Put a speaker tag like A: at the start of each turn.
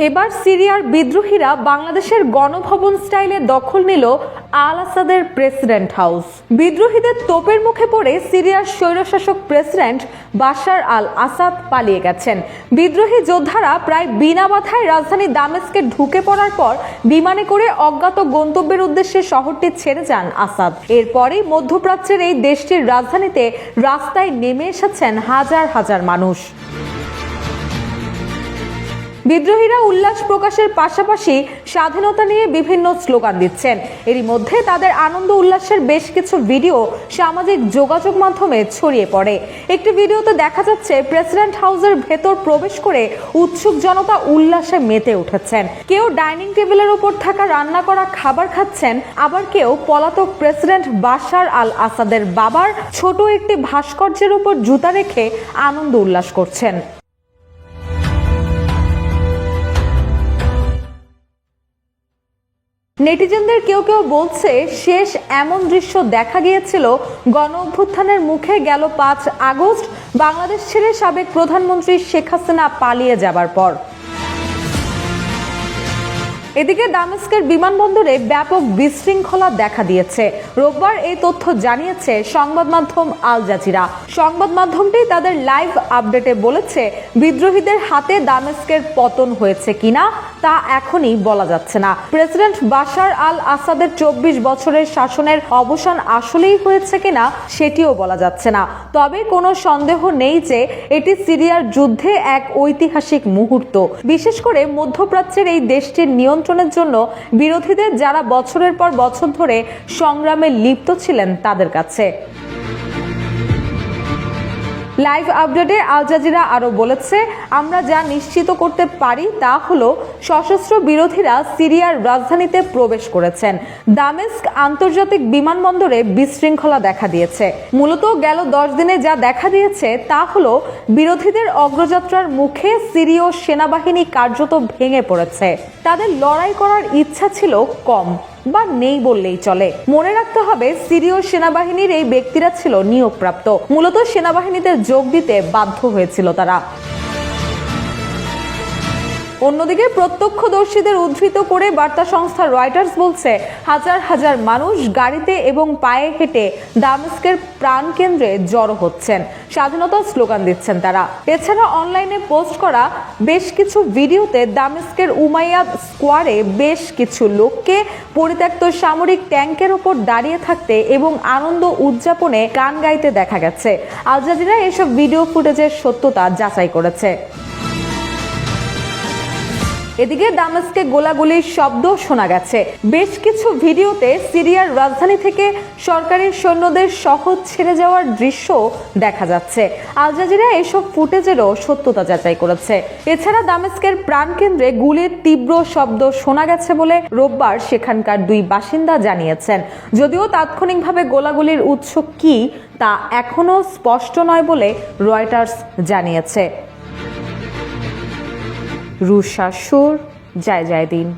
A: এবার সিরিয়ার বিদ্রোহীরা বাংলাদেশের গণভবন স্টাইলে দখল নিল আল আসাদের প্রেসিডেন্ট হাউস। বিদ্রোহীদের তোপের মুখে পড়ে সিরিয়ার স্বৈরশাসক প্রেসিডেন্ট বাশার আল আসাদ পালিয়ে গেছেন। বিদ্রোহী যোদ্ধারা প্রায় বিনা বাধায় রাজধানী দামেস্কে ঢুকে পড়ার পর বিমানে করে অজ্ঞাত গন্তব্যের উদ্দেশ্যে শহরটি ছেড়ে যান আসাদ। এরপরেই মধ্যপ্রাচ্যের এই দেশটির রাজধানীতে রাস্তায় নেমে এসেছেন হাজার হাজার মানুষ। বিদ্রোহীরা উল্লাস প্রকাশের পাশাপাশি স্বাধীনতা নিয়ে বিভিন্ন স্লোগান দিচ্ছেন। এরই মধ্যে তাদের আনন্দ উল্লাসের বেশ কিছু ভিডিও সামাজিক যোগাযোগ মাধ্যমে ছড়িয়ে পড়ে। একটি ভিডিওতে দেখা যাচ্ছে প্রেসিডেন্ট হাউসের ভেতর প্রবেশ করে উৎসুক জনতা উল্লাসে মেতে উঠেছেন। কেউ ডাইনিং টেবিলের উপর থাকা রান্না করা খাবার খাচ্ছেন, আবার কেউ পলাতক প্রেসিডেন্ট বাশার আল আসাদের বাবার ছোট একটি ভাস্কর্যের উপর জুতা রেখে আনন্দ উল্লাস করছেন। নেটিজেনদের কেউ কেউ বলছে, শেষ এমন দৃশ্য দেখা গিয়েছিল গণ অভ্যুত্থানের মুখে গেল ৫ আগস্ট বাংলাদেশ ছেড়ে সাবেক প্রধানমন্ত্রী শেখ হাসিনা পালিয়ে যাবার পর। এদিকে দামেস্কের বিমানবন্দরে ব্যাপক বিশৃঙ্খলা দেখা দিয়েছে। রোববার এই তথ্য জানিয়েছে সংবাদ মাধ্যম আল জাজিরা। সংবাদ মাধ্যমটি তাদের লাইভ আপডেটে বলেছে, বিদ্রোহীদের হাতে দামেস্কের পতন হয়েছে কিনা তা এখনই বলা যাচ্ছে না। প্রেসিডেন্ট বাশার আল আসাদের ২৪ বছরের শাসনের অবসান আসলেই হয়েছে কিনা সেটিও বলা যাচ্ছে না। তবে কোনো সন্দেহ নেই যে এটি সিরিয়ার যুদ্ধে এক ঐতিহাসিক মুহূর্ত, বিশেষ করে মধ্যপ্রাচ্যের এই দেশটির নিয়ন্ত্রণের জন্য বিরোধীদের যারা বছরের পর বছর ধরে সংগ্রামে লিপ্ত ছিলেন তাদের কাছে। লাইভ আপডেটে আল জাজিরা আরো বলেছে, আমরা যা নিশ্চিত করতে পারি তা হলো সশস্ত্র বিরোধীরা সিরিয়ার রাজধানীতে প্রবেশ করেছেন। দামেস্ক আন্তর্জাতিক বিমানবন্দরে বিশৃঙ্খলা দেখা দিয়েছে। মূলত গেল ১০ দিনে যা দেখা দিয়েছে তা হলো বিরোধীদের অগ্রযাত্রার মুখে সিরীয় সেনাবাহিনী কার্যত ভেঙে পড়েছে। তাদের লড়াই করার ইচ্ছা ছিল কম বা নেই বললেই চলে। মনে রাখতে হবে, সিরীয় সেনাবাহিনীর এই ব্যক্তিরা ছিল নিয়োগপ্রাপ্ত। মূলত সেনাবাহিনীতে যোগ দিতে বাধ্য হয়েছিল তারা। অন্যদিকে প্রত্যক্ষদর্শীদের উদ্ধৃত করে বার্তা সংস্থা রয়টার্স বলছে, হাজার হাজার মানুষ গাড়িতে এবং পায়ে হেঁটে দামেস্কের প্রাণকেন্দ্রে জড়ো হচ্ছেন, স্বাধীনতার স্লোগান দিচ্ছেন তারা। এছাড়া অনলাইনে পোস্ট করা বেশ কিছু ভিডিওতে দামেস্কের উমাইয়াদ স্কোয়ারে বেশ কিছু লোককে পরিত্যক্ত সামরিক ট্যাঙ্কের ওপর দাঁড়িয়ে থাকতে এবং আনন্দ উদযাপনে গান গাইতে দেখা গেছে। আল জাজিরা এসব ভিডিও ফুটেজের সত্যতা যাচাই করেছে। এদিকে দামেস্কে গোলাগুলির শব্দ শোনা গেছে। বেশ কিছু ভিডিওতে সিরিয়ার রাজধানী থেকে সরকারি সৈন্যদের শহর ছেড়ে যাওয়ার দৃশ্য দেখা যাচ্ছে। আল জাজিরা এসব ফুটেজেরও সত্যতা যাচাই করেছে। এছাড়া দামেস্কের প্রাণকেন্দ্রে গুলির তীব্র শব্দ শোনা গেছে বলে রোববার সেখানকার ২ বাসিন্দা জানিয়েছেন। যদিও তাৎক্ষণিকভাবে গোলাগুলির উৎস কি তা এখনো স্পষ্ট নয় বলে রয়টার্স জানিয়েছে। রুশা সুর, জয় জয় দিন।